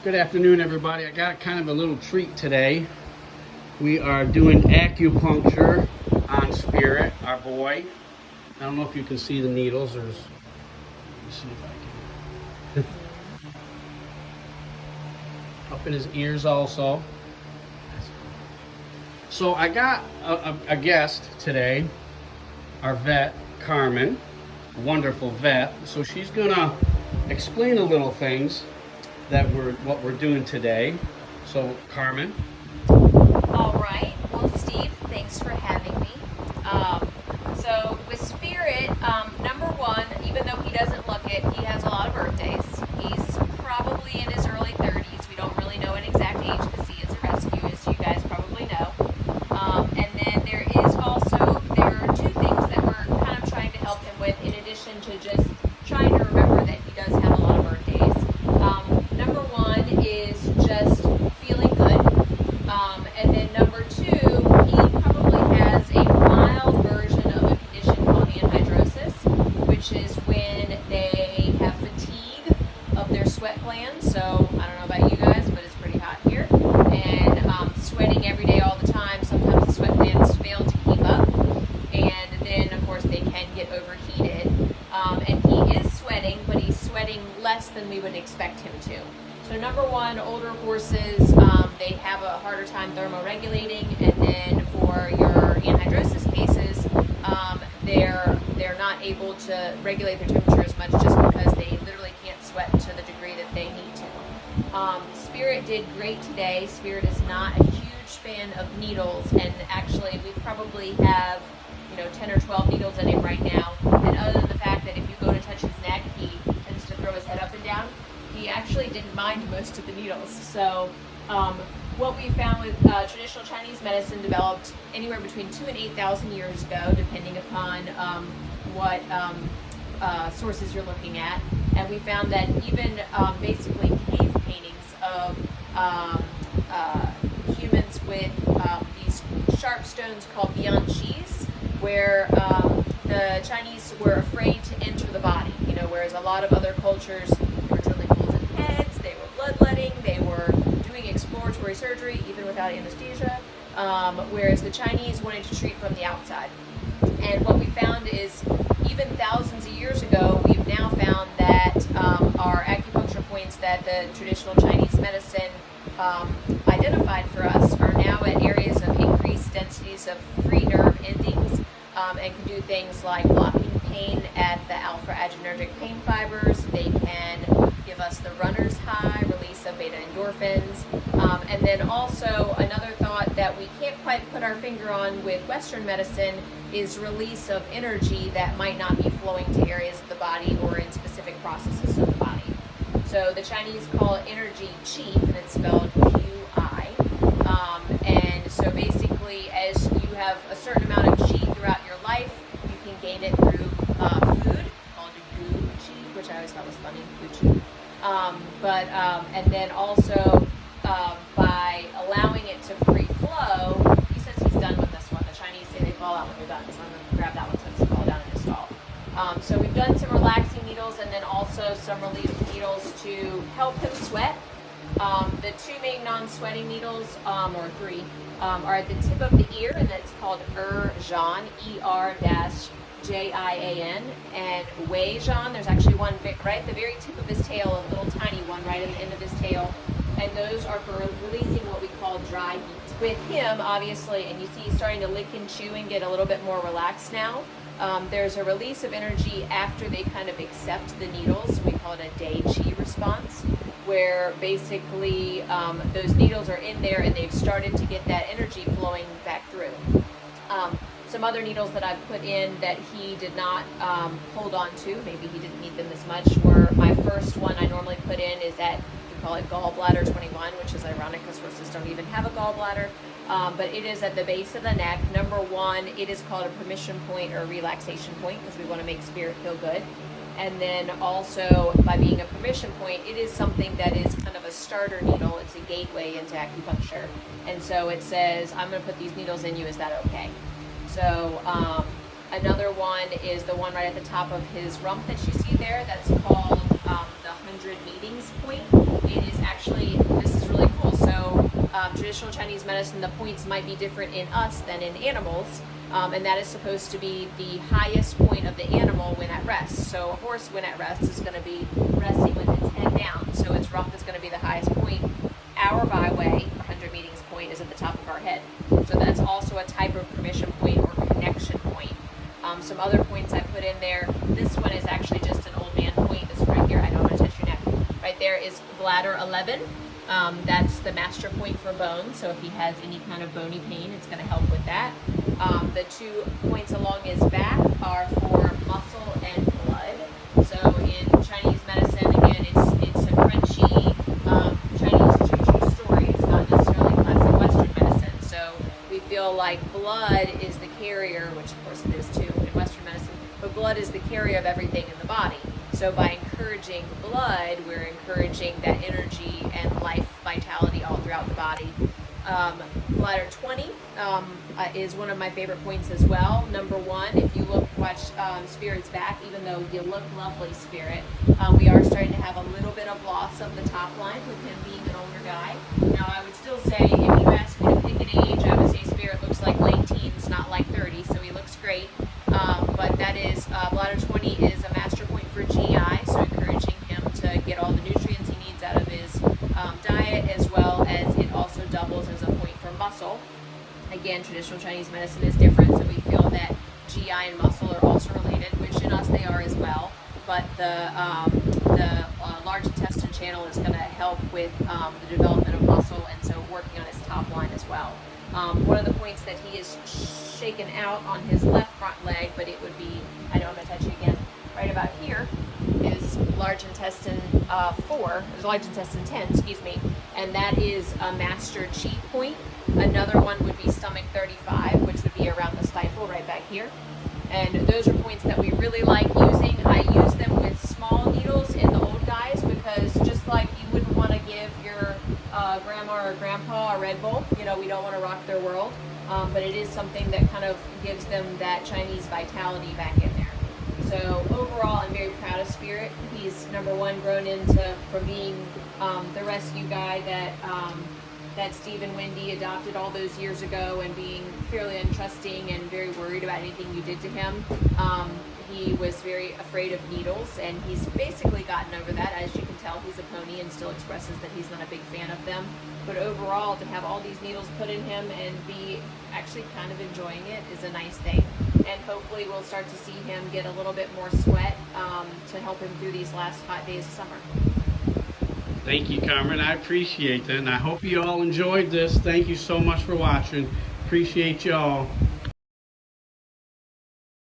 Good afternoon, everybody. I got kind of a little treat today. We are doing acupuncture on Spirit, our boy. I don't know if you can see the needles. Let me see if I can. Up in his ears also. So I got a guest today, our vet, Carmen, a wonderful vet. So she's gonna explain a little things that what we're doing today. So Carmen. All right. Well, Steve, thanks for having me. So with Spirit, number one, even though he doesn't look it, he has a lot of birthdays. He's probably in his early 30s. We don't really know an exact age because he is a rescue, as you guys probably know. And then there are two things that we're kind of trying to help him with, in addition to just trying to remember that he does have a lot of birthdays. Number one is just feeling good. And then number two, he probably has a mild version of a condition called anhydrosis, which is when they have fatigue of their sweat glands. So I don't know about you guys, but it's pretty hot here. And sweating every day all the time, sometimes the sweat glands fail to keep up. And then, of course, they can get overheated. And he is sweating, but he's sweating less than we would expect him to. So number one, older horses, they have a harder time thermoregulating, and then for your anhydrosis cases, they're not able to regulate their temperature as much just because they literally can't sweat to the degree that they need to. Spirit did great today. Spirit is not a huge fan of needles, and actually we probably have 10 or 12 needles in him right now. And other than the fact that if you go to touch his neck, he tends to throw his head up and down, he actually didn't mind most of the needles. So what we found with traditional Chinese medicine developed anywhere between 2,000 and 8,000 years ago, depending upon what sources you're looking at. And we found that even basically cave paintings of humans with these sharp stones called bianchis, where the Chinese were afraid to enter the body, whereas a lot of other cultures were drilling holes in heads, they were bloodletting, they were doing exploratory surgery even without anesthesia, whereas the Chinese wanted to treat from the outside. And what we found is, even thousands of years ago, we've now found that our acupuncture points that the traditional Chinese medicine identified for us are now at areas of increased densities of free nerve endings, and can do things like blocking pain at the alpha-adrenergic pain fibers. They can give us the runner's high, release of beta endorphins, and then also another thought that we can't quite put our finger on with Western medicine is release of energy that might not be flowing to areas of the body or in specific processes of the body. So the Chinese call it energy qi, and it's spelled Qi. And so basically, as you have a certain amount of qi throughout your life, you can gain it through food, called gu qi, which I always thought was funny, gu qi. And then also by allowing it to free flow. He says he's done with this one. The Chinese say they fall out when they're done, so I'm going to grab that one so it doesn't fall down in his stall. So we've done some relaxing needles and then also some relief needles to help him sweat. The two main non-sweating needles, or three, are at the tip of the ear, and that's called Jian, ER-JIAN, and Wei Jian. There's actually one right at the very tip of his tail, a little tiny one right at the end of his tail, and those are for releasing what we call dry heat. With him, obviously, and you see he's starting to lick and chew and get a little bit more relaxed now. There's a release of energy after they kind of accept the needles. We call it a Dai Qi response, where basically those needles are in there and they've started to get that energy flowing back through. Some other needles that I've put in that he did not hold on to, maybe he didn't need them as much, were my first one I normally put in is that we call it Gallbladder 21, which is ironic because horses don't even have a gallbladder. But it is at the base of the neck. Number one, it is called a permission point or relaxation point because we want to make Spirit feel good. And then also, by being a permission point, it is something that is kind of a starter needle. It's a gateway into acupuncture. And so it says, I'm going to put these needles in you. Is that okay? So another one is the one right at the top of his rump that you see there. That's called the 100 meetings point. It is actually traditional Chinese medicine, the points might be different in us than in animals. And that is supposed to be the highest point of the animal when at rest. So a horse when at rest is going to be resting with its head down. So its rump is going to be the highest point. Our byway, our 100 meetings point, is at the top of our head. So that's also a type of permission point or connection point. Some other points I put in there. This one is actually just an old man point. This right here, I don't want to touch your neck. Right there is bladder 11. That's the master point for bone. So if he has any kind of bony pain, it's going to help with that. The 2 points along his back are for muscle and blood. So in Chinese medicine, again, it's a crunchy Chinese choo-choo story. It's not necessarily classic Western medicine. So we feel like blood is the carrier, which of course it is too in Western medicine, but blood is the carrier of everything in the body. So by encouraging blood, we're encouraging that energy and life vitality all throughout the body. Bladder 20 is one of my favorite points as well. Number 1, if you watch Spirit's back, even though you look lovely, Spirit, we are starting to have a little bit of loss of the top line with him being an older guy. Now, I would still say, if you ask me to pick an age, I would say Spirit looks like late teens, not like 30, so he looks great. But that is, bladder 20 is a master point for GI, so encouraging him to get all the nutrients he needs out of his diet, as well as it also doubles as a point for muscle. Again, traditional Chinese medicine is different, so we feel that GI and muscle are also related, which in us they are as well. But the large intestine channel is going to help with the development of muscle, and so working on his top line as well. One of the points that he is shaken out on his left front leg, but it would be, I know I'm going to touch you again, right about here, is large intestine 10, excuse me, and that is a master chi point. Another one would be stomach 35, which would be around the stifle right back here. And those are points that we really like using. I use them with small needles in the old guys because just like you wouldn't want to give your grandma or grandpa a Red Bull, we don't want to rock their world, but it is something that kind of gives them that Chinese vitality back in there. So overall, I'm very proud of Spirit. He's number 1 grown from being the rescue guy that Steve and Wendy adopted all those years ago, and being fairly untrusting and very worried about anything you did to him. He was very afraid of needles, and he's basically gotten over that. As you can tell, he's a pony and still expresses that he's not a big fan of them. But overall, to have all these needles put in him and be actually kind of enjoying it is a nice thing. And hopefully we'll start to see him get a little bit more sweat to help him through these last hot days of summer. Thank you, Carmen. I appreciate that, and I hope you all enjoyed this. Thank you so much for watching. Appreciate y'all.